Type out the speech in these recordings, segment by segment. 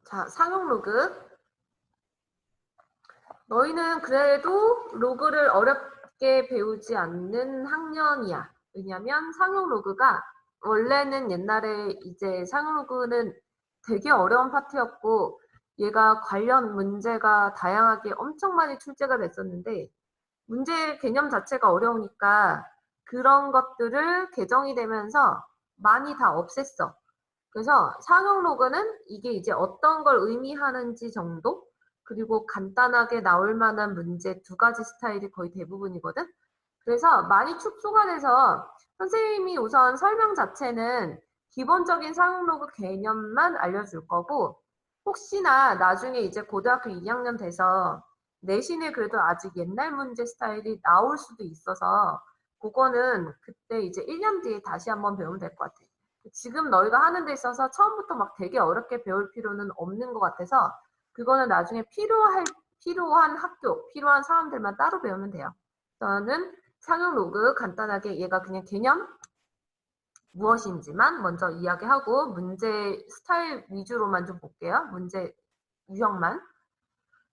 자, 상용 로그. 너희는 그래도 로그를 어렵게 배우지 않는 학년이야. 왜냐면 상용 로그가 원래는 옛날에 이제 상용 로그는 되게 어려운 파트였고 얘가 관련 문제가 다양하게 엄청 많이 출제가 됐었는데 문제 개념 자체가 어려우니까 그런 것들을 개정이 되면서 많이 다 없앴어. 그래서 상용 로그는 이게 이제 어떤 걸 의미하는지 정도? 그리고 간단하게 나올 만한 문제 두 가지 스타일이 거의 대부분이거든? 그래서 많이 축소가 돼서 선생님이 우선 설명 자체는 기본적인 상용 로그 개념만 알려줄 거고, 혹시나 나중에 이제 고등학교 2학년 돼서 내신에 그래도 아직 옛날 문제 스타일이 나올 수도 있어서 그거는 그때 이제 1년 뒤에 다시 한번 배우면 될 것 같아. 지금 너희가 하는 데 있어서 처음부터 막 되게 어렵게 배울 필요는 없는 것 같아서 그거는 나중에 필요한 학교, 필요한 사람들만 따로 배우면 돼요. 저는 상용 로그 간단하게 얘가 그냥 개념 무엇인지만 먼저 이야기하고 문제 스타일 위주로만 좀 볼게요. 문제 유형만.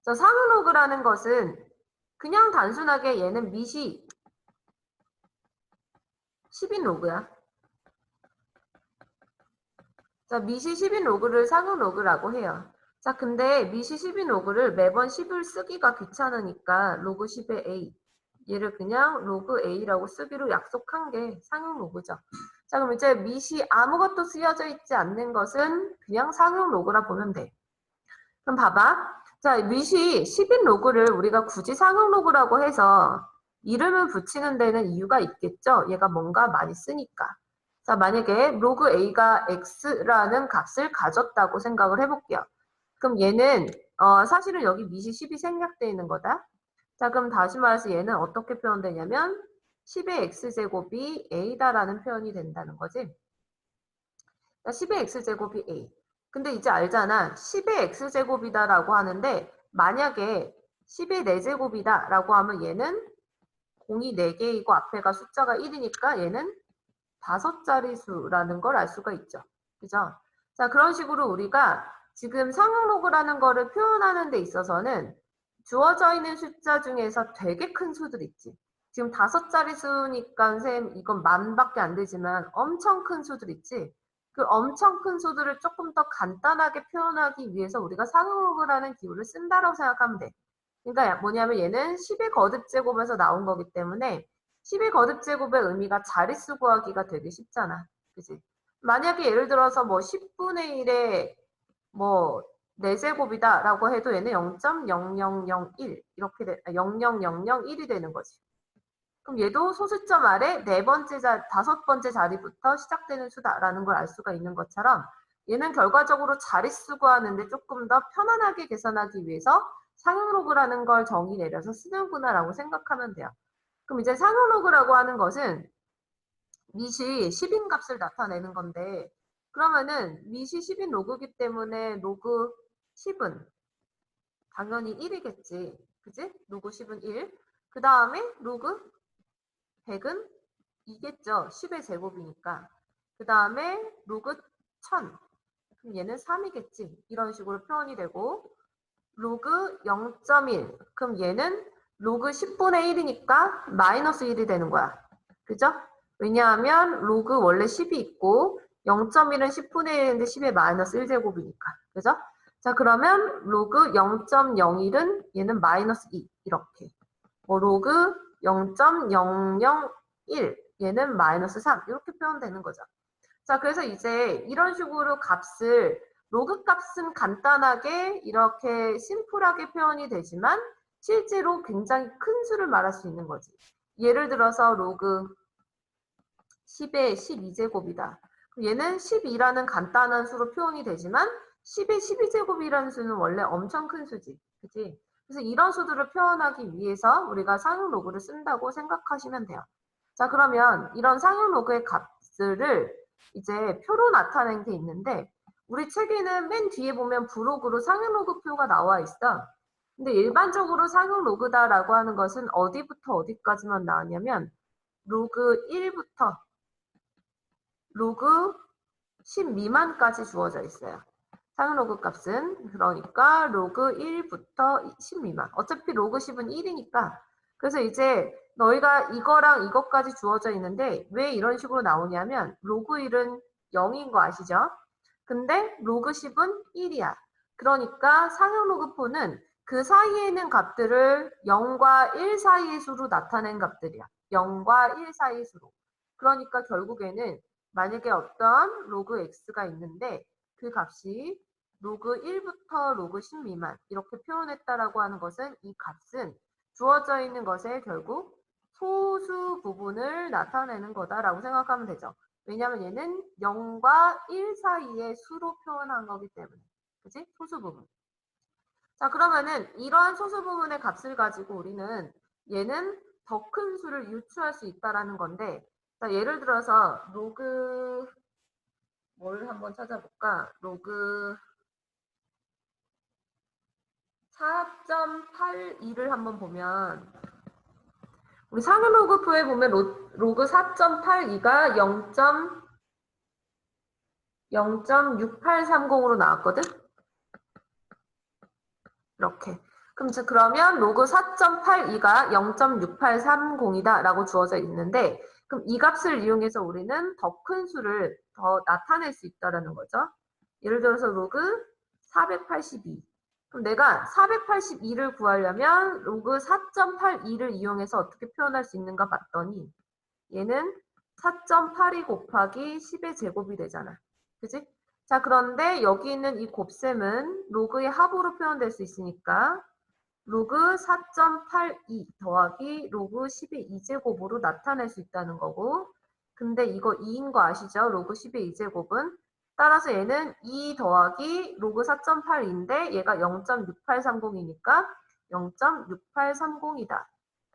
자, 상용 로그라는 것은 그냥 단순하게 얘는 미시 10인 로그야. 자, 미시 10인 로그를 상용 로그라고 해요. 자, 근데 미시 10인 로그를 매번 10을 쓰기가 귀찮으니까 로그 10의 A. 얘를 그냥 로그 A라고 쓰기로 약속한 게 상용 로그죠. 자, 그럼 이제 미시 아무것도 쓰여져 있지 않는 것은 그냥 상용 로그라 보면 돼. 그럼 봐봐. 자, 미시 10인 로그를 우리가 굳이 상용 로그라고 해서 이름을 붙이는 데는 이유가 있겠죠? 얘가 뭔가 많이 쓰니까. 자, 만약에 로그 A가 X라는 값을 가졌다고 생각을 해볼게요. 그럼 얘는 사실은 여기 미시 10이 생략되어 있는 거다. 자, 그럼 다시 말해서 얘는 어떻게 표현되냐면 10의 X제곱이 A다라는 표현이 된다는 거지. 자, 10의 X제곱이 A. 근데 이제 알잖아. 10의 X제곱이다라고 하는데 만약에 10의 4제곱이다 라고 하면 얘는 공이 4개이고 앞에가 숫자가 1이니까 얘는 5자리 수라는 걸 알 수가 있죠. 그죠? 자, 그런 식으로 우리가 지금 상용 로그라는 거를 표현하는 데 있어서는 주어져 있는 숫자 중에서 되게 큰 수들 있지. 지금 5자리 수니까 쌤 이건 만밖에 안 되지만 엄청 큰 수들 있지. 그 엄청 큰 수들을 조금 더 간단하게 표현하기 위해서 우리가 상용 로그라는 기호를 쓴다라고 생각하면 돼. 그러니까 뭐냐면 얘는 10의 거듭제곱에서 나온 거기 때문에 10의 거듭제곱의 의미가 자릿수 구하기가 되게 쉽잖아. 그치? 만약에 예를 들어서 뭐 10분의 1에 뭐 4제곱이다 라고 해도 얘는 0.0001 이렇게 00001이 되는 거지. 그럼 얘도 소수점 아래 다섯 번째 자리부터 시작되는 수다라는 걸 알 수가 있는 것처럼 얘는 결과적으로 자릿수 구하는데 조금 더 편안하게 계산하기 위해서 상용 로그라는 걸 정의 내려서 쓰는구나라고 생각하면 돼요. 그럼 이제 상용 로그라고 하는 것은 미시 10인 값을 나타내는 건데 그러면은 미시 10인 로그이기 때문에 로그 10은 당연히 1이겠지. 그지? 로그 10은 1. 그 다음에 로그 100은 2겠죠. 10의 제곱이니까. 그 다음에 로그 1000. 그럼 얘는 3이겠지. 이런 식으로 표현이 되고 로그 0.1. 그럼 얘는 로그 10분의 1이니까 마이너스 1이 되는 거야. 그죠? 왜냐하면 로그 원래 10이 있고 0.1은 10분의 1인데 10의 마이너스 1제곱이니까. 그죠? 자, 그러면 로그 0.01은 얘는 마이너스 2 이렇게. 뭐 로그 0.001 얘는 마이너스 3 이렇게 표현되는 거죠. 자, 그래서 이제 이런 식으로 값을 로그 값은 간단하게 이렇게 심플하게 표현이 되지만 실제로 굉장히 큰 수를 말할 수 있는 거지. 예를 들어서 로그 10의 12제곱이다. 얘는 12라는 간단한 수로 표현이 되지만 10의 12제곱이라는 수는 원래 엄청 큰 수지. 그치? 그래서 이런 수들을 표현하기 위해서 우리가 상용 로그를 쓴다고 생각하시면 돼요. 자, 그러면 이런 상용 로그의 값들을 이제 표로 나타낸 게 있는데 우리 책에는 맨 뒤에 보면 부록으로 상용 로그 표가 나와 있어. 근데 일반적으로 상용 로그다라고 하는 것은 어디부터 어디까지만 나왔냐면 로그 1부터 로그 10 미만까지 주어져 있어요. 상용 로그 값은 그러니까 로그 1부터 10 미만. 어차피 로그 10은 1이니까. 그래서 이제 너희가 이거랑 이것까지 주어져 있는데 왜 이런 식으로 나오냐면 로그 1은 0인 거 아시죠? 근데 로그 10은 1이야. 그러니까 상용 로그 포는 그 사이에 있는 값들을 0과 1 사이의 수로 나타낸 값들이야. 0과 1 사이의 수로. 그러니까 결국에는 만약에 어떤 로그 x가 있는데 그 값이 로그 1부터 로그 10 미만 이렇게 표현했다라고 하는 것은 이 값은 주어져 있는 것에 결국 소수 부분을 나타내는 거다라고 생각하면 되죠. 왜냐하면 얘는 0과 1 사이의 수로 표현한 거기 때문에. 그치? 소수 부분. 자, 그러면은 이러한 소수 부분의 값을 가지고 우리는 얘는 더 큰 수를 유추할 수 있다라는 건데, 자, 예를 들어서 로그 뭘 한번 찾아볼까? 로그 4.82를 한번 보면 우리 상위 로그표에 보면 로그 4.82가 0.6830으로 나왔거든? 이렇게. 그러면 로그 4.82가 0.6830이다 라고 주어져 있는데 그럼 이 값을 이용해서 우리는 더 큰 수를 더 나타낼 수 있다는 거죠. 예를 들어서 로그 482. 그럼 내가 482를 구하려면 로그 4.82를 이용해서 어떻게 표현할 수 있는가 봤더니 얘는 4.82 곱하기 10의 제곱이 되잖아. 그지? 자, 그런데 여기 있는 이 곱셈은 로그의 합으로 표현될 수 있으니까 로그 4.82 더하기 로그 10의 2제곱으로 나타낼 수 있다는 거고 근데 이거 2인 거 아시죠? 로그 10의 2제곱은 따라서 얘는 2 더하기 로그 4.82인데 얘가 0.6830이니까 0.6830이다.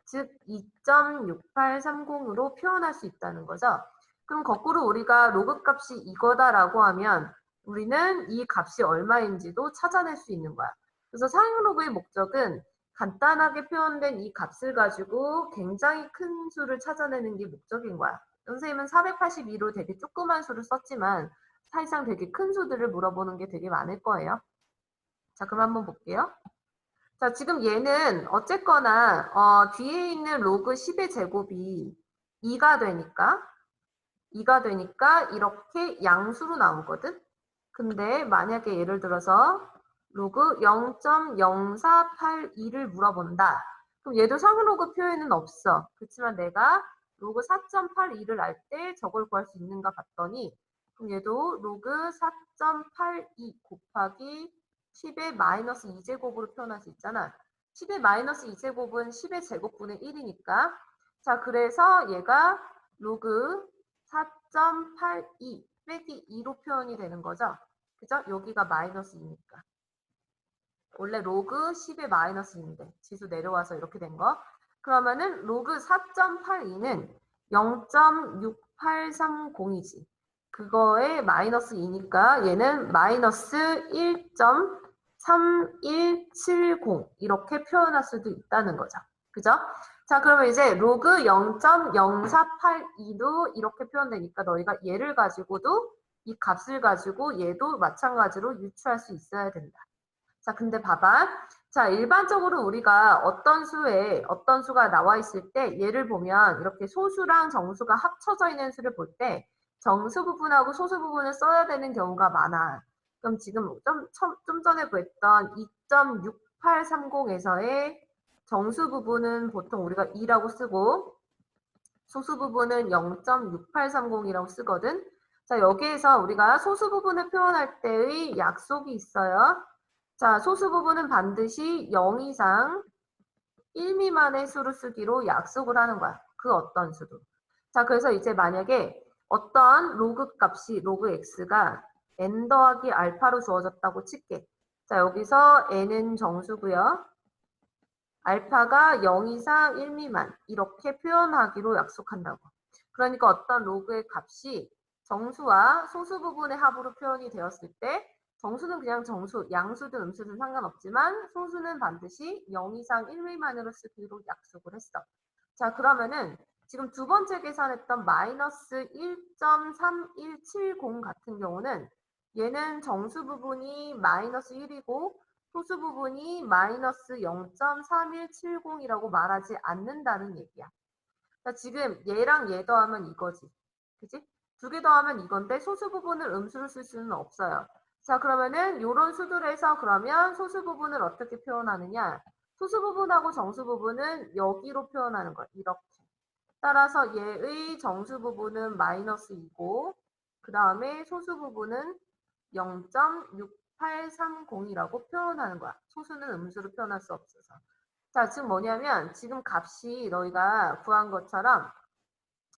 즉 2.6830으로 표현할 수 있다는 거죠. 그럼 거꾸로 우리가 로그 값이 이거다라고 하면 우리는 이 값이 얼마인지도 찾아낼 수 있는 거야. 그래서 상용 로그의 목적은 간단하게 표현된 이 값을 가지고 굉장히 큰 수를 찾아내는 게 목적인 거야. 선생님은 482로 되게 조그만 수를 썼지만 사실상 되게 큰 수들을 물어보는 게 되게 많을 거예요. 자, 그럼 한번 볼게요. 자, 지금 얘는 어쨌거나 뒤에 있는 로그 10의 제곱이 2가 되니까 이렇게 양수로 나오거든. 근데 만약에 예를 들어서 로그 0.0482를 물어본다. 그럼 얘도 상위 로그 표에는 없어. 그렇지만 내가 로그 4.82를 알 때 저걸 구할 수 있는가 봤더니 그럼 얘도 로그 4.82 곱하기 10의 마이너스 2제곱으로 표현할 수 있잖아. 10의 마이너스 2제곱은 10의 제곱분의 1이니까 자, 그래서 얘가 로그 4.82 빼기 2로 표현이 되는 거죠. 그죠? 여기가 마이너스이니까. 원래 로그 10의 마이너스인데 지수 내려와서 이렇게 된 거. 그러면은 로그 4.82는 0.6830이지. 그거에 마이너스 2니까 얘는 마이너스 1.3170 이렇게 표현할 수도 있다는 거죠. 그죠? 자, 그러면 이제 로그 0.0482도 이렇게 표현되니까 너희가 얘를 가지고도 이 값을 가지고 얘도 마찬가지로 유추할 수 있어야 된다. 자, 근데 봐봐. 자, 일반적으로 우리가 어떤 수가 나와 있을 때 얘를 보면 이렇게 소수랑 정수가 합쳐져 있는 수를 볼 때 정수 부분하고 소수 부분을 써야 되는 경우가 많아. 그럼 지금 좀 전에 구했던 2.6830에서의 정수 부분은 보통 우리가 2라고 쓰고 소수 부분은 0.6830이라고 쓰거든. 자, 여기에서 우리가 소수 부분을 표현할 때의 약속이 있어요. 자, 소수 부분은 반드시 0 이상 1 미만의 수를 쓰기로 약속을 하는 거야. 그 어떤 수도. 자, 그래서 이제 만약에 어떤 로그 값이 로그 x가 n 더하기 알파로 주어졌다고 칠게. 자, 여기서 n은 정수고요. 알파가 0 이상 1 미만 이렇게 표현하기로 약속한다고. 그러니까 어떤 로그의 값이 정수와 소수 부분의 합으로 표현이 되었을 때 정수는 그냥 정수, 양수든 음수든 상관없지만 소수는 반드시 0 이상 1 미만으로 쓰기로 약속을 했어. 자, 그러면은 지금 두 번째 계산했던 마이너스 1.3170 같은 경우는 얘는 정수 부분이 마이너스 1이고 소수 부분이 마이너스 0.3170이라고 말하지 않는다는 얘기야. 자, 지금 얘랑 얘 더하면 이거지. 그치? 두 개 더하면 이건데 소수 부분을 음수로 쓸 수는 없어요. 자, 그러면은 요런 수들에서 그러면 소수 부분을 어떻게 표현하느냐? 소수 부분하고 정수 부분은 여기로 표현하는 거야. 이렇게. 따라서 얘의 정수 부분은 마이너스 2고 그 다음에 소수 부분은 0.6830이라고 표현하는 거야. 소수는 음수로 표현할 수 없어서. 자, 지금 뭐냐면 지금 값이 너희가 구한 것처럼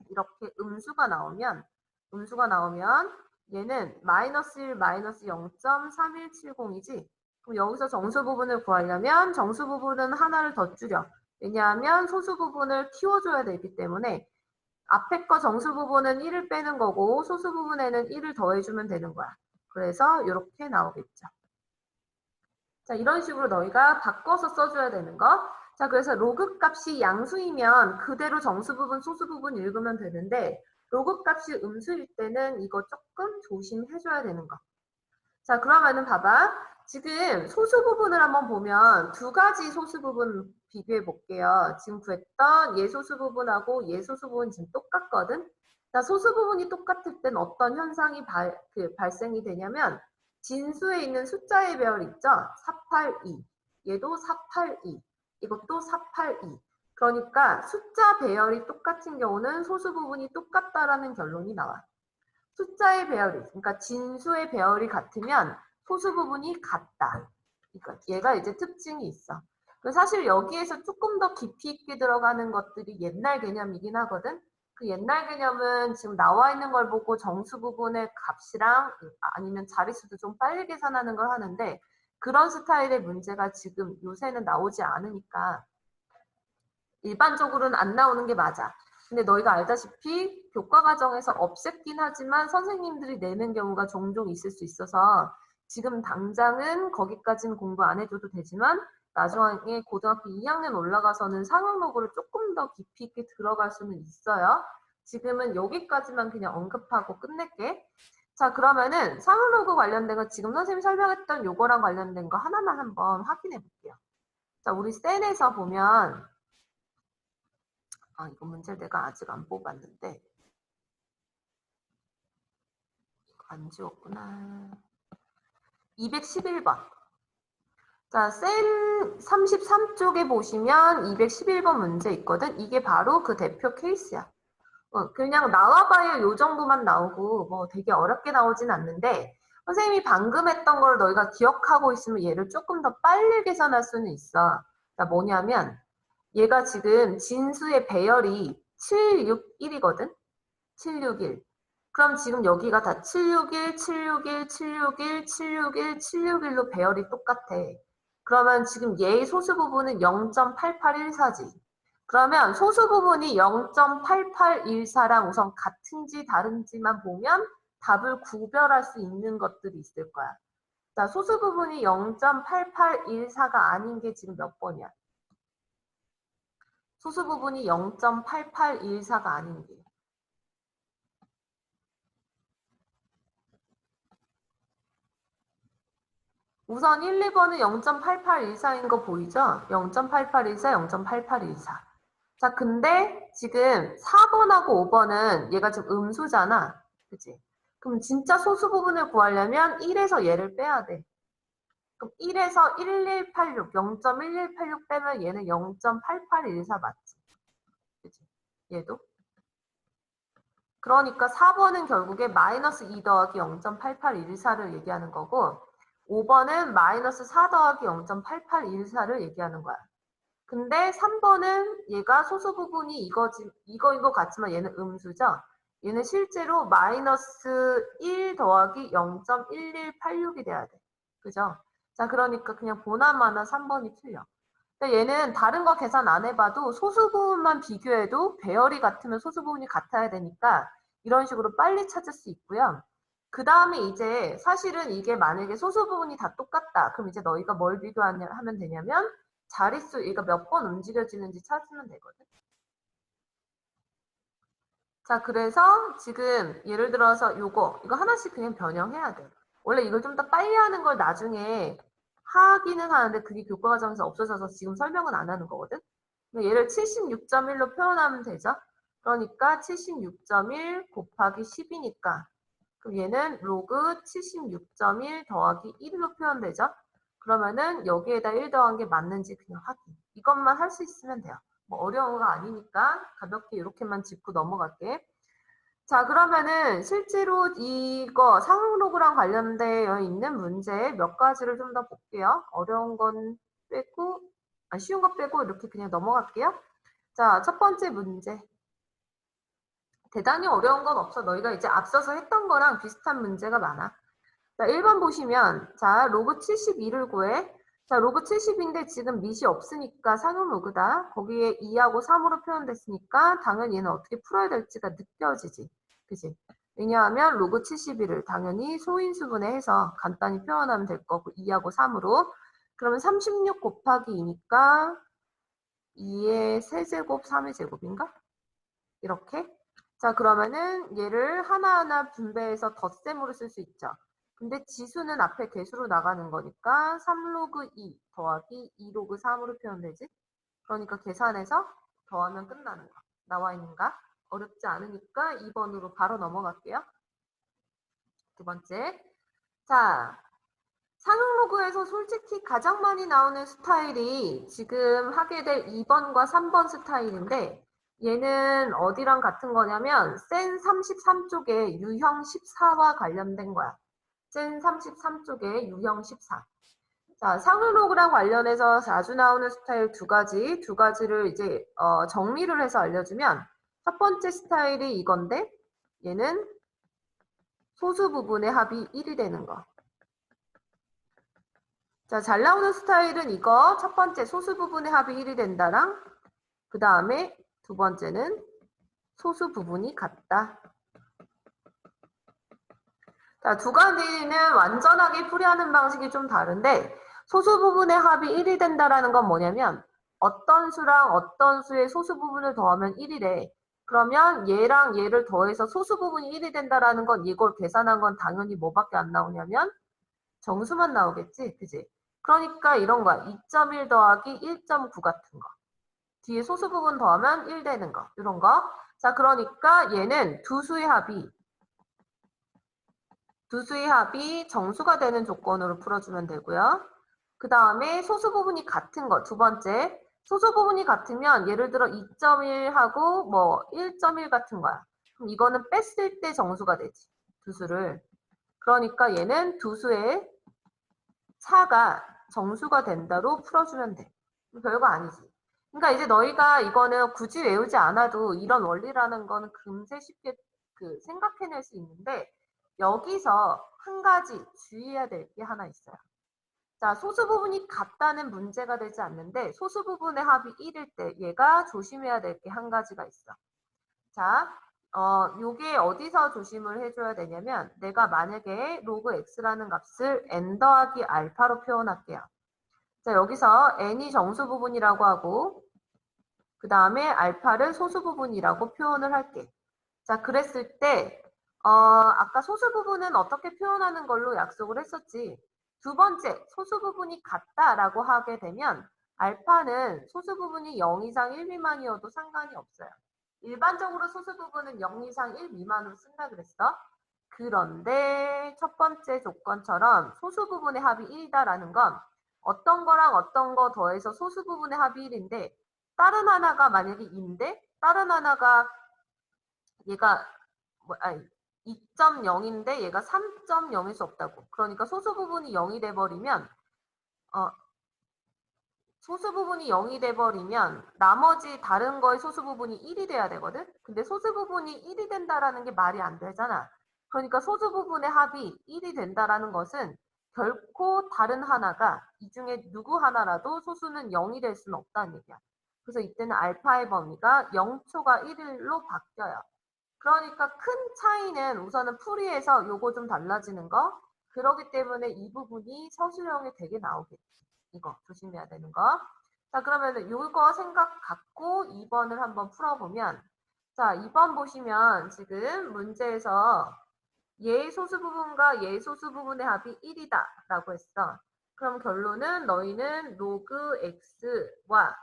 이렇게 음수가 나오면 얘는 마이너스 1, 마이너스 0.3170이지. 그럼 여기서 정수 부분을 구하려면 정수 부분은 하나를 더 줄여. 왜냐하면 소수 부분을 키워줘야 되기 때문에 앞에 거 정수 부분은 1을 빼는 거고 소수 부분에는 1을 더해주면 되는 거야. 그래서 이렇게 나오겠죠. 자, 이런 식으로 너희가 바꿔서 써줘야 되는 거. 자, 그래서 로그 값이 양수이면 그대로 정수 부분, 소수 부분 읽으면 되는데 로그 값이 음수일 때는 이거 조금 조심해줘야 되는 거. 자, 그러면은 봐봐. 지금 소수 부분을 한번 보면 두 가지 소수 부분 비교해 볼게요. 지금 구했던 예소수 부분하고 예소수 부분 지금 똑같거든. 자, 소수 부분이 똑같을 땐 어떤 현상이 발생이 되냐면 진수에 있는 숫자의 배열 있죠? 482. 얘도 482. 이것도 482. 그러니까 숫자 배열이 똑같은 경우는 소수 부분이 똑같다라는 결론이 나와. 숫자의 배열이, 그러니까 진수의 배열이 같으면 소수 부분이 같다. 그러니까 얘가 이제 특징이 있어. 사실 여기에서 조금 더 깊이 있게 들어가는 것들이 옛날 개념이긴 하거든. 그 옛날 개념은 지금 나와 있는 걸 보고 정수 부분의 값이랑 아니면 자릿수도 좀 빨리 계산하는 걸 하는데 그런 스타일의 문제가 지금 요새는 나오지 않으니까 일반적으로는 안 나오는 게 맞아. 근데 너희가 알다시피 교과 과정에서 없앴긴 하지만 선생님들이 내는 경우가 종종 있을 수 있어서 지금 당장은 거기까지는 공부 안 해줘도 되지만 나중에 고등학교 2학년 올라가서는 상용 로그를 조금 더 깊이 있게 들어갈 수는 있어요. 지금은 여기까지만 그냥 언급하고 끝낼게. 자, 그러면은 상용 로그 관련된 거 지금 선생님이 설명했던 요거랑 관련된 거 하나만 한번 확인해 볼게요. 자, 우리 센에서 보면 이거 문제를 내가 아직 안 뽑았는데 안 지웠구나. 211번. 자, 셀 33쪽에 보시면 211번 문제 있거든. 이게 바로 그 대표 케이스야. 그냥 나와봐야 요 정도만 나오고 뭐 되게 어렵게 나오진 않는데 선생님이 방금 했던 걸 너희가 기억하고 있으면 얘를 조금 더 빨리 계산할 수는 있어. 자, 뭐냐면 얘가 지금 진수의 배열이 761이거든. 761. 그럼 지금 여기가 다 761, 761, 761, 761, 761로 배열이 똑같아. 그러면 지금 얘의 소수 부분은 0.8814지. 그러면 소수 부분이 0.8814랑 우선 같은지 다른지만 보면 답을 구별할 수 있는 것들이 있을 거야. 자, 소수 부분이 0.8814가 아닌 게 지금 몇 번이야? 소수 부분이 0.8814가 아닌 게. 우선 1, 2번은 0.8814인 거 보이죠? 0.8814, 0.8814. 자, 근데 지금 4번하고 5번은 얘가 지금 음수잖아. 그치? 그럼 진짜 소수 부분을 구하려면 1에서 얘를 빼야 돼. 그럼 1에서 1186, 0.1186 빼면 얘는 0.8814 맞지? 그치? 얘도? 그러니까 4번은 결국에 마이너스 2 더하기 0.8814를 얘기하는 거고 5번은 마이너스 4 더하기 0.8814를 얘기하는 거야. 근데 3번은 얘가 소수 부분이 이거인 것 같지만 얘는 음수죠. 얘는 실제로 마이너스 1 더하기 0.1186이 돼야 돼. 그죠? 자, 그러니까 그냥 보나마나 3번이 틀려. 근데 얘는 다른 거 계산 안 해봐도 소수 부분만 비교해도 배열이 같으면 소수 부분이 같아야 되니까 이런 식으로 빨리 찾을 수 있고요. 그 다음에 이제 사실은 이게 만약에 소수 부분이 다 똑같다. 그럼 이제 너희가 뭘 비교하면 되냐면 자릿수, 얘가 몇 번 움직여지는지 찾으면 되거든. 자, 그래서 지금 예를 들어서 이거 하나씩 그냥 변형해야 돼. 원래 이걸 좀 더 빨리 하는 걸 나중에 하기는 하는데 그게 교과 과정에서 없어져서 지금 설명은 안 하는 거거든. 얘를 76.1로 표현하면 되죠. 그러니까 76.1 곱하기 10이니까 그럼 얘는 로그 76.1 더하기 1로 표현되죠. 그러면은 여기에다 1 더한 게 맞는지 그냥 확인. 이것만 할 수 있으면 돼요. 뭐 어려운 거 아니니까 가볍게 이렇게만 짚고 넘어갈게. 자, 그러면은 실제로 이거 상응로그랑 관련되어 있는 문제 몇 가지를 좀 더 볼게요. 어려운 건 빼고, 쉬운 거 빼고 이렇게 그냥 넘어갈게요. 자, 첫 번째 문제. 대단히 어려운 건 없어. 너희가 이제 앞서서 했던 거랑 비슷한 문제가 많아. 자, 1번 보시면, 자, 로그 72를 구해. 자, 로그 70인데 지금 밑이 없으니까 상용 로그다. 거기에 2하고 3으로 표현됐으니까 당연히 얘는 어떻게 풀어야 될지가 느껴지지. 그지? 왜냐하면 로그 71을 당연히 소인수분해 해서 간단히 표현하면 될 거고 2하고 3으로. 그러면 36 곱하기 2니까 2의 세제곱 3의 제곱인가? 이렇게. 자, 그러면은 얘를 하나하나 분배해서 덧셈으로 쓸 수 있죠. 근데 지수는 앞에 개수로 나가는 거니까 3로그 2 더하기 2로그 3으로 표현되지. 그러니까 계산해서 더하면 끝나는 거. 나와 있는가? 어렵지 않으니까 2번으로 바로 넘어갈게요. 두 번째. 자, 상응로그에서 솔직히 가장 많이 나오는 스타일이 지금 하게 될 2번과 3번 스타일인데 얘는 어디랑 같은 거냐면 센 33쪽에 유형 14와 관련된 거야. 센 33쪽에 유형 14. 자, 상응로그랑 관련해서 자주 나오는 스타일 두 가지를 이제 정리를 해서 알려주면 첫 번째 스타일이 이건데 얘는 소수 부분의 합이 1이 되는 거. 자, 잘 나오는 스타일은 이거 첫 번째 소수 부분의 합이 1이 된다랑 그 다음에 두 번째는 소수 부분이 같다. 자, 두 가지는 완전하게 풀이하는 방식이 좀 다른데 소수 부분의 합이 1이 된다라는 건 뭐냐면 어떤 수랑 어떤 수의 소수 부분을 더하면 1이래. 그러면 얘랑 얘를 더해서 소수 부분이 1이 된다라는 건 이걸 계산한 건 당연히 뭐밖에 안 나오냐면 정수만 나오겠지, 그지? 그러니까 이런 거야. 2.1 더하기 1.9 같은 거. 뒤에 소수 부분 더하면 1 되는 거. 이런 거. 자, 그러니까 얘는 두 수의 합이 정수가 되는 조건으로 풀어주면 되고요. 그 다음에 소수 부분이 같은 거. 두 번째. 소수 부분이 같으면 예를 들어 2.1하고 뭐 1.1 같은 거야. 그럼 이거는 뺐을 때 정수가 되지. 두 수를. 그러니까 얘는 두 수의 차가 정수가 된다로 풀어주면 돼. 별거 아니지. 그러니까 이제 너희가 이거는 굳이 외우지 않아도 이런 원리라는 거는 금세 쉽게 생각해낼 수 있는데 여기서 한 가지 주의해야 될 게 하나 있어요. 자, 소수 부분이 같다는 문제가 되지 않는데 소수 부분의 합이 1일 때 얘가 조심해야 될 게 한 가지가 있어. 자, 요게 어디서 조심을 해줘야 되냐면 내가 만약에 로그 x라는 값을 n 더하기 알파로 표현할게요. 자, 여기서 n이 정수 부분이라고 하고 그 다음에 알파를 소수 부분이라고 표현을 할게. 자, 그랬을 때 아까 소수 부분은 어떻게 표현하는 걸로 약속을 했었지. 두 번째, 소수 부분이 같다라고 하게 되면 알파는 소수 부분이 0 이상 1 미만이어도 상관이 없어요. 일반적으로 소수 부분은 0 이상 1 미만으로 쓴다 그랬어. 그런데 첫 번째 조건처럼 소수 부분의 합이 1이다라는 건 어떤 거랑 어떤 거 더해서 소수 부분의 합이 1인데 다른 하나가 만약에 2인데 다른 하나가 얘가 2.0인데 얘가 3.0일 수 없다고. 그러니까 소수 부분이 0이 돼버리면 소수 부분이 0이 돼버리면 나머지 다른 거의 소수 부분이 1이 돼야 되거든. 근데 소수 부분이 1이 된다라는 게 말이 안 되잖아. 그러니까 소수 부분의 합이 1이 된다라는 것은 결코 다른 하나가 이 중에 누구 하나라도 소수는 0이 될 수는 없다는 얘기야. 그래서 이때는 알파의 범위가 0초가 1일로 바뀌어요. 그러니까 큰 차이는 우선은 풀이에서 요거 좀 달라지는 거. 그러기 때문에 이 부분이 서술형에 되게 나오겠지. 이거 조심해야 되는 거. 자, 그러면 요거 생각 갖고 2번을 한번 풀어보면 자, 2번 보시면 지금 문제에서 얘의 소수 부분과 얘의 소수 부분의 합이 1이다 라고 했어. 그럼 결론은 너희는 로그 x와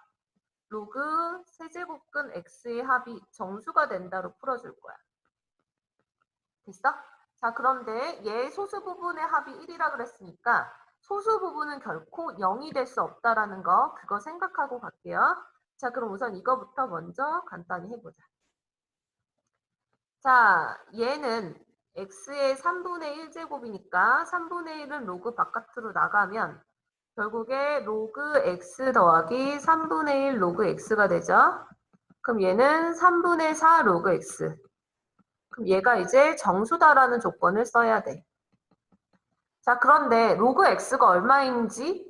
로그 세제곱근 x의 합이 정수가 된다로 풀어줄 거야. 됐어? 자, 그런데 얘 소수 부분의 합이 1이라 그랬으니까 소수 부분은 결코 0이 될 수 없다라는 거 그거 생각하고 갈게요. 자, 그럼 우선 이거부터 먼저 간단히 해보자. 자, 얘는 x의 3분의 1제곱이니까 3분의 1은 로그 바깥으로 나가면 결국에 로그 x 더하기 3분의 1 로그 x가 되죠. 그럼 얘는 3분의 4 로그 x. 그럼 얘가 이제 정수다라는 조건을 써야 돼. 자, 그런데 로그 x가 얼마인지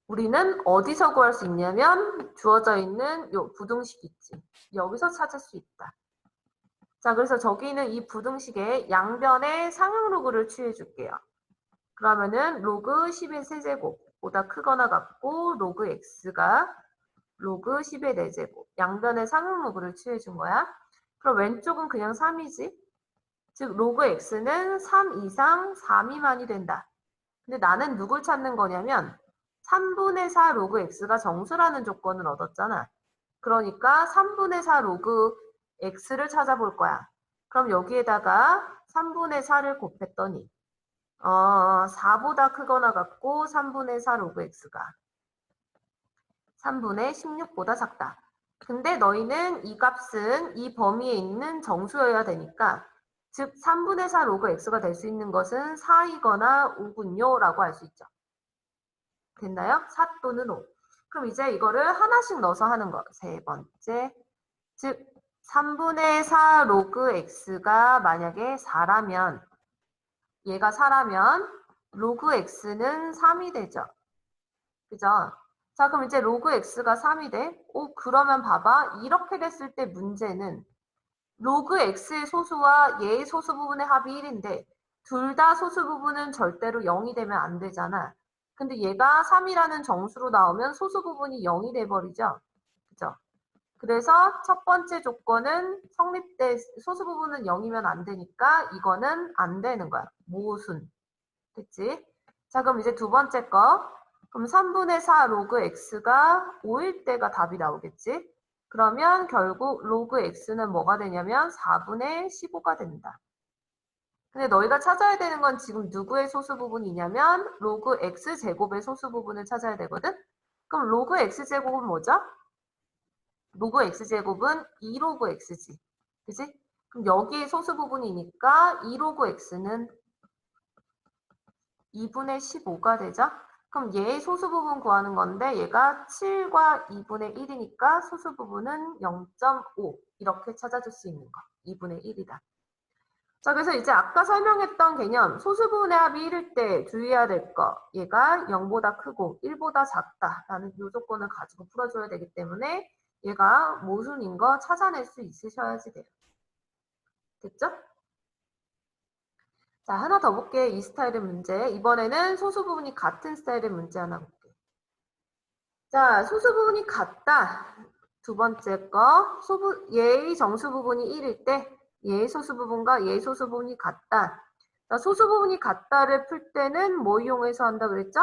우리는 어디서 구할 수 있냐면 주어져 있는 요 부등식 있지. 여기서 찾을 수 있다. 자, 그래서 저기는 이 부등식의 양변에 상응 로그를 취해 줄게요. 그러면은 로그 10의 세제곱보다 크거나 같고 로그 x가 로그 10의 4제곱 양변에 상응 로그를 취해 준 거야. 그럼 왼쪽은 그냥 3이지. 즉 로그 x는 3 이상 4 미만이 된다. 근데 나는 누굴 찾는 거냐면 3분의 4 로그 x가 정수라는 조건을 얻었잖아. 그러니까 3분의 4 로그 x를 찾아볼 거야. 그럼 여기에다가 3분의 4를 곱했더니 4보다 크거나 같고 3분의 4 로그 x가 3분의 16보다 작다. 근데 너희는 이 값은 이 범위에 있는 정수여야 되니까 즉 3분의 4 로그 x가 될 수 있는 것은 4이거나 5군요 라고 할 수 있죠. 됐나요? 4 또는 5. 그럼 이제 이거를 하나씩 넣어서 하는 거. 세 번째. 즉 3분의 4 로그 x가 만약에 4라면 얘가 4라면 로그 x는 3이 되죠. 그죠? 자, 그럼 이제 로그 x가 3이 돼. 그러면 봐봐. 이렇게 됐을 때 문제는 로그 x의 소수와 얘의 소수 부분의 합이 1인데 둘 다 소수 부분은 절대로 0이 되면 안 되잖아. 근데 얘가 3이라는 정수로 나오면 소수 부분이 0이 돼버리죠. 그죠? 그래서 첫 번째 조건은 성립돼 소수 부분은 0이면 안 되니까 이거는 안 되는 거야. 모순. 됐지? 자, 그럼 이제 두 번째 거. 그럼 3분의 4 로그 x가 5일 때가 답이 나오겠지? 그러면 결국 로그 x는 뭐가 되냐면 4분의 15가 된다. 근데 너희가 찾아야 되는 건 지금 누구의 소수 부분이냐면 로그 x제곱의 소수 부분을 찾아야 되거든? 그럼 로그 x제곱은 뭐죠? 로그 x제곱은 2로그 x지. 그치? 그럼 여기에 소수 부분이니까 2로그 x는 2분의 15가 되죠? 그럼 얘의 소수 부분 구하는 건데 얘가 7과 2분의 1이니까 소수 부분은 0.5 이렇게 찾아줄 수 있는 거. 2분의 1이다. 자, 그래서 이제 아까 설명했던 개념 소수 부분의 합이 1일 때 주의해야 될 거. 얘가 0보다 크고 1보다 작다라는 이 조건을 가지고 풀어줘야 되기 때문에 얘가 모순인 거 찾아낼 수 있으셔야지 돼요. 됐죠? 자, 하나 더 볼게. 이 스타일의 문제. 이번에는 소수 부분이 같은 스타일의 문제 하나 볼게. 자, 소수 부분이 같다. 두 번째 거. 얘의 정수 부분이 1일 때 얘의 소수 부분과 얘의 소수 부분이 같다. 자, 소수 부분이 같다를 풀 때는 뭐 이용해서 한다 그랬죠?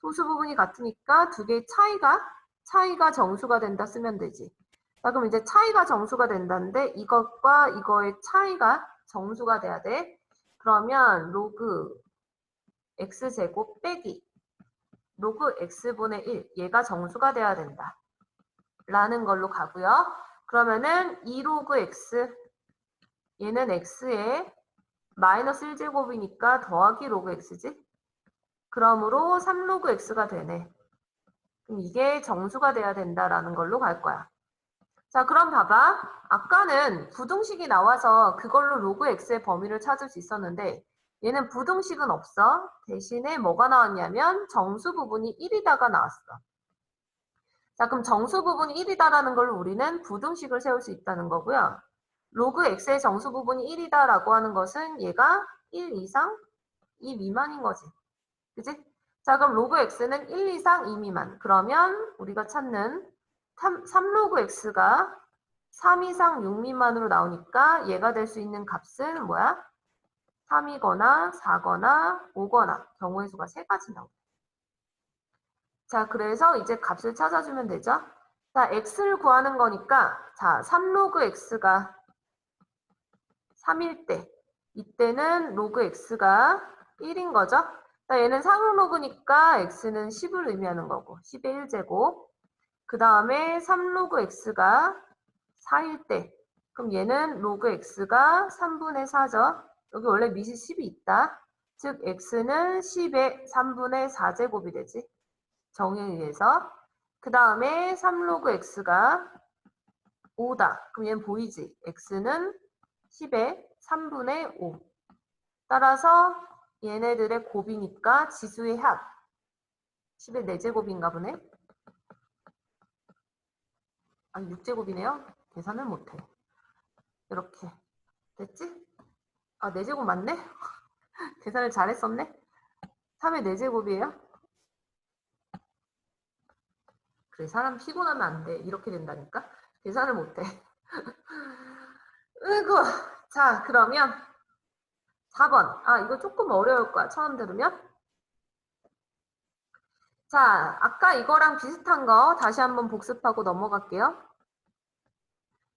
소수 부분이 같으니까 두 개의 차이가 정수가 된다 쓰면 되지. 자, 그럼 이제 차이가 정수가 된다는데 이것과 이거의 차이가 정수가 돼야 돼. 그러면 로그 x제곱 빼기 로그 x분의 1 얘가 정수가 돼야 된다. 라는 걸로 가고요. 그러면은 2로그 x 얘는 x에 마이너스 1제곱이니까 더하기 로그 x지. 그러므로 3로그 x가 되네. 그럼 이게 정수가 돼야 된다라는 걸로 갈 거야. 자, 그럼 봐봐. 아까는 부등식이 나와서 그걸로 로그 x의 범위를 찾을 수 있었는데 얘는 부등식은 없어. 대신에 뭐가 나왔냐면 정수 부분이 1이다가 나왔어. 자, 그럼 정수 부분이 1이다라는 걸 우리는 부등식을 세울 수 있다는 거고요. 로그 x의 정수 부분이 1이다라고 하는 것은 얘가 1 이상 2 미만인 거지. 그치? 자, 그럼 로그 x는 1 이상 2 미만. 그러면 우리가 찾는 3로그 x가 3 이상 6 미만으로 나오니까 얘가 될 수 있는 값은 뭐야? 3이거나 4거나 5거나 경우의 수가 3가지 나옵니다. 자, 그래서 이제 값을 찾아주면 되죠. 자, x를 구하는 거니까 자, 3로그 x가 3일 때 이때는 로그 x가 1인 거죠. 자, 얘는 상응 로그니까 x는 10을 의미하는 거고 10의 1제곱. 그 다음에 3로그 x가 4일 때 그럼 얘는 로그 x가 3분의 4죠. 여기 원래 밑이 10이 있다. 즉 x는 10의 3분의 4제곱이 되지. 정에 의해서. 그 다음에 3로그 x가 5다. 그럼 얘는 보이지? x는 10의 3분의 5. 따라서 얘네들의 곱이니까 지수의 합. 10의 4제곱인가 보네. 아니 6제곱이네요. 계산을 못해. 이렇게. 됐지? 아 4제곱 맞네? 계산을 잘했었네? 3의 4제곱이에요? 그래 사람 피곤하면 안 돼. 이렇게 된다니까? 계산을 못해. 으이구. 자 그러면 4번. 아 이거 조금 어려울 거야. 처음 들으면. 자 아까 이거랑 비슷한 거 다시 한번 복습하고 넘어갈게요.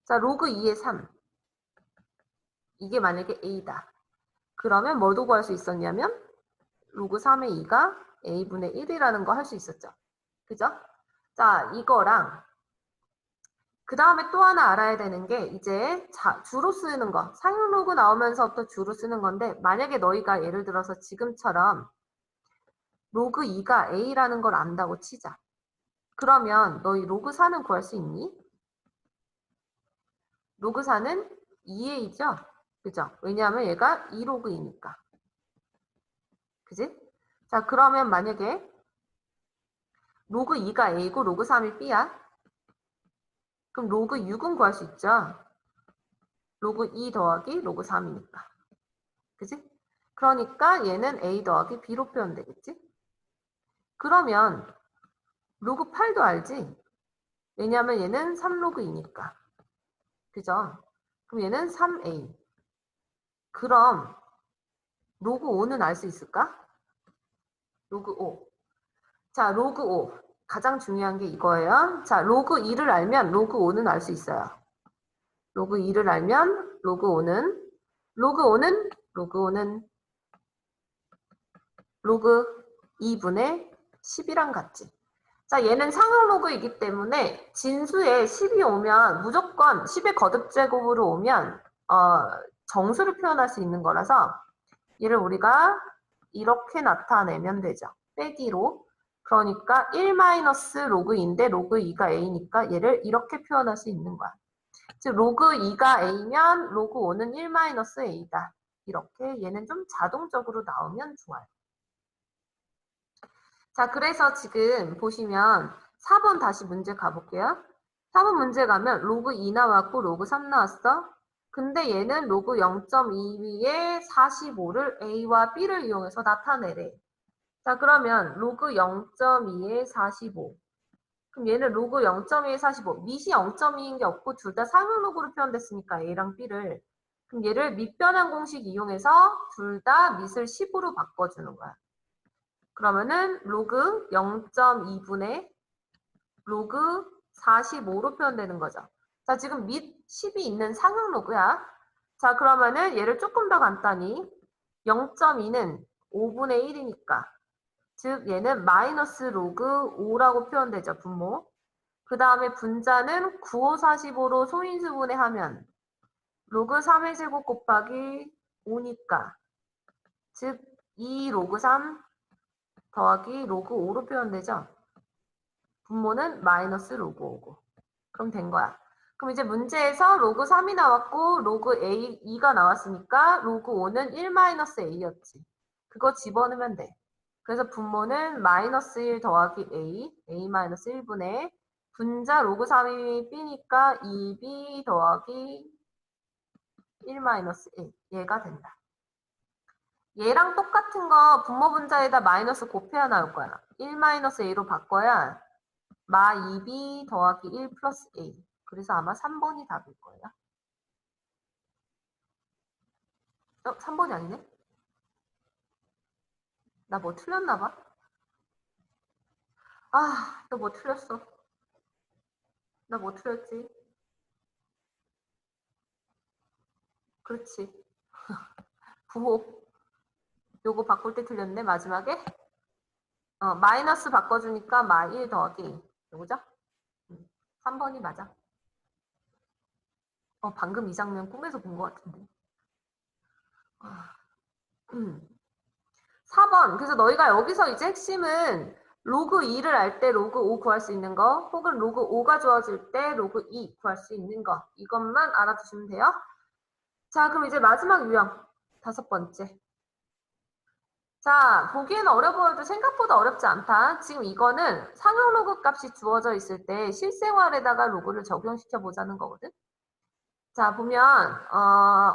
자 로그 2의 3. 이게 만약에 A다. 그러면 뭐도 구할 수 있었냐면 로그 3의 2가 A분의 1이라는 거 할 수 있었죠. 그죠? 자 이거랑 그 다음에 또 하나 알아야 되는 게 이제 주로 쓰는 거 상용 로그 나오면서부터 주로 쓰는 건데 만약에 너희가 예를 들어서 지금처럼 로그 2가 A라는 걸 안다고 치자. 그러면 너희 로그 4는 구할 수 있니? 로그 4는 2A죠? 그죠? 왜냐하면 얘가 2로그 2니까. 그지? 자 그러면 만약에 로그 2가 A고 로그 3이 B야? 그럼 로그 6은 구할 수 있죠? 로그 2 더하기 로그 3이니까. 그지? 그러니까 얘는 A 더하기 B로 표현되겠지? 그러면 로그 8도 알지? 왜냐하면 얘는 3로그 2니까. 그죠? 그럼 얘는 3A. 그럼 로그 5는 알 수 있을까? 로그 5. 자, 로그 5. 가장 중요한 게 이거예요. 자, 로그 2를 알면 로그 5는 알 수 있어요. 로그 2를 알면 로그 5는 로그 2분의 10이랑 같지. 자, 얘는 상용 로그이기 때문에 진수에 10이 오면 무조건 10의 거듭제곱으로 오면 정수를 표현할 수 있는 거라서 얘를 우리가 이렇게 나타내면 되죠. 빼기로. 그러니까 1-로그인데 로그 2가 A니까 얘를 이렇게 표현할 수 있는 거야. 즉 로그 2가 A면 로그 5는 1-A다. 이렇게 얘는 좀 자동적으로 나오면 좋아요. 자, 그래서 지금 보시면 4번 다시 문제 가볼게요. 4번 문제 가면 로그 2 나왔고 로그 3 나왔어. 근데 얘는 로그 0.2 위에 45를 A와 B를 이용해서 나타내래. 자, 그러면 로그 0.2에 45. 그럼 얘는 로그 0.2에 45. 밑이 0.2인 게 없고 둘 다 상용 로그로 표현됐으니까 A랑 B를. 그럼 얘를 밑변환 공식 이용해서 둘 다 밑을 10으로 바꿔주는 거야. 그러면은 로그 0.2분의 로그 45로 표현되는 거죠. 자, 지금 밑 10이 있는 상용 로그야. 자, 그러면은 얘를 조금 더 간단히 0.2는 5분의 1이니까 즉 얘는 마이너스 로그 5라고 표현되죠. 분모. 그 다음에 분자는 95, 45로 소인수분해 하면 로그 3의 제곱 곱하기 5니까 즉 2 로그 3 더하기 로그 5로 표현되죠. 분모는 마이너스 로그 5고. 그럼 된 거야. 그럼 이제 문제에서 로그 3이 나왔고 로그 A, 2가 나왔으니까 로그 5는 1-A였지. 그거 집어넣으면 돼. 그래서 분모는 마이너스 1 더하기 A 마이너스 1분의 분자 로그 3이 B니까 2B 더하기 1-1 얘가 된다. 얘랑 똑같은 거 분모 분자에다 마이너스 곱해야 나올 거야. 1-A로 바꿔야 마 2B 더하기 1 플러스 A. 그래서 아마 3번이 답일 거예요. 3번이 아니네? 나 뭐 틀렸나 봐. 아, 너 뭐 틀렸어? 나 뭐 틀렸지? 그렇지. 부호. 요거 바꿀 때 틀렸네, 마지막에. 마이너스 바꿔주니까 마1 더하기. 요거죠? 3번이 맞아. 방금 이 장면 꿈에서 본 것 같은데. 4번. 그래서 너희가 여기서 이제 핵심은 로그 2를 알 때 로그 5 구할 수 있는 거, 혹은 로그 5가 주어질 때 로그 2 구할 수 있는 거. 이것만 알아두시면 돼요. 자, 그럼 이제 마지막 유형. 5번째. 자, 보기에는 어려 보여도 생각보다 어렵지 않다. 지금 이거는 상용 로그 값이 주어져 있을 때 실생활에다가 로그를 적용시켜 보자는 거거든. 자, 보면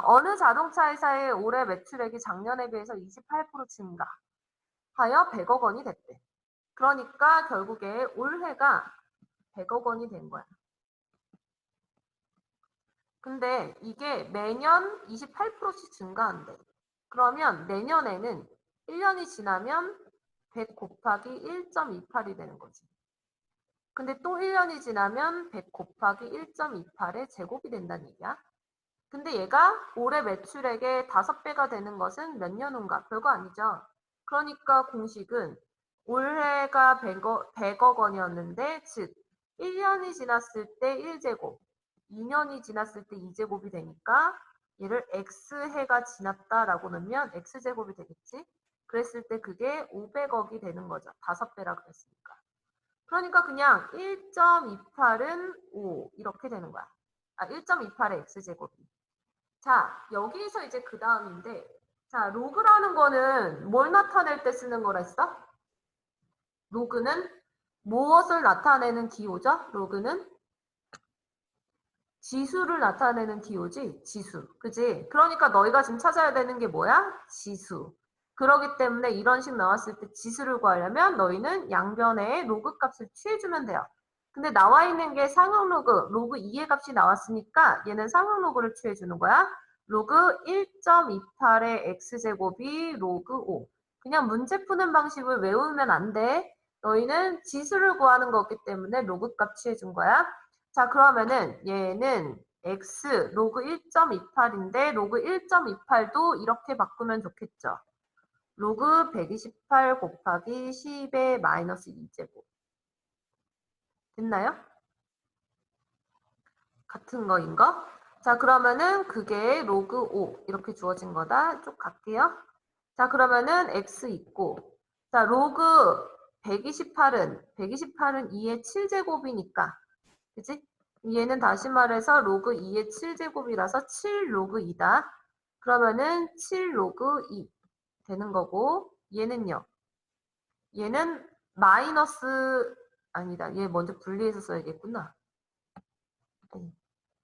어느 자동차 회사의 올해 매출액이 작년에 비해서 28% 증가하여 100억 원이 됐대. 그러니까 결국에 올해가 100억 원이 된 거야. 근데 이게 매년 28%씩 증가한대. 그러면 내년에는 1년이 지나면 100 곱하기 1.28이 되는 거지. 근데 또 1년이 지나면 100 곱하기 1.28의 제곱이 된다는 얘기야. 근데 얘가 올해 매출액의 5배가 되는 것은 몇 년 후인가? 별거 아니죠. 그러니까 공식은 올해가 100억 원이었는데, 즉 1년이 지났을 때 1제곱, 2년이 지났을 때 2제곱이 되니까 얘를 x해가 지났다라고 넣으면 x제곱이 되겠지. 그랬을 때 그게 500억이 되는 거죠. 5배라 그랬으니까. 그러니까 그냥 1.28은 5 이렇게 되는 거야. 1.28의 x제곱이. 자, 여기서 이제 그 다음인데, 자, 로그라는 거는 뭘 나타낼 때 쓰는 거라 했어? 로그는 무엇을 나타내는 기호죠? 로그는 지수를 나타내는 기호지, 지수. 그지? 그러니까 너희가 지금 찾아야 되는 게 뭐야? 지수. 그러기 때문에 이런 식 나왔을 때 지수를 구하려면 너희는 양변에 로그 값을 취해주면 돼요. 근데 나와 있는 게 상용 로그, 로그 2의 값이 나왔으니까 얘는 상용 로그를 취해주는 거야. 로그 1.28의 x제곱이 로그 5. 그냥 문제 푸는 방식을 외우면 안 돼. 너희는 지수를 구하는 거기 때문에 로그 값 취해준 거야. 자, 그러면은 얘는 x 로그 1.28인데 로그 1.28도 이렇게 바꾸면 좋겠죠. 로그 128 곱하기 10의 마이너스 2제곱. 됐나요? 같은 거인 거? 자, 그러면은 그게 로그 5 이렇게 주어진 거다. 쭉 갈게요. 자, 그러면은 x 있고, 자, 로그 128은 2의 7제곱이니까, 그치? 얘는 다시 말해서 로그 2의 7제곱이라서 7 로그 2다. 그러면은 7 로그 2 되는 거고, 얘는요. 얘는 마이너스, 아니다. 얘 먼저 분리해서 써야겠구나.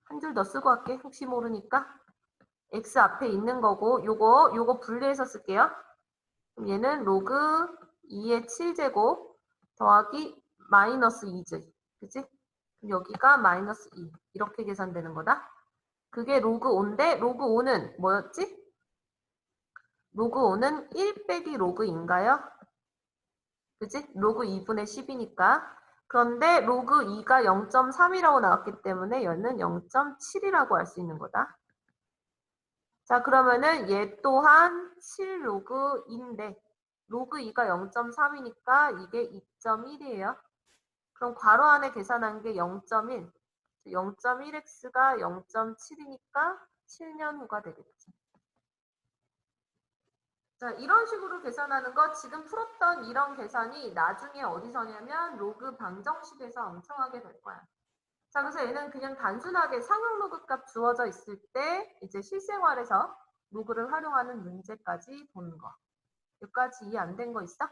한 줄 더 쓰고 할게. 혹시 모르니까. x 앞에 있는 거고, 요거 분리해서 쓸게요. 그럼 얘는 로그 2의 7제곱 더하기 마이너스 2지. 그치? 여기가 마이너스 2. 이렇게 계산되는 거다. 그게 로그 5인데, 로그 5는 뭐였지? 로그 5는 1 빼기 로그인가요? 그치? 로그 2분의 10이니까. 그런데 로그 2가 0.3이라고 나왔기 때문에 얘는 0.7이라고 할 수 있는 거다. 자, 그러면은 얘 또한 7 로그인데 로그 2가 0.3이니까 이게 2.1이에요. 그럼 괄호 안에 계산한 게 0.1. 0.1x가 0.7이니까 7년 후가 되겠지. 자, 이런 식으로 계산하는 거 지금 풀었던 이런 계산이 나중에 어디서냐면 로그 방정식에서 엄청 하게 될 거야. 자, 그래서 얘는 그냥 단순하게 상용 로그 값 주어져 있을 때 이제 실생활에서 로그를 활용하는 문제까지 보는 거. 여기까지 이해 안 된 거 있어?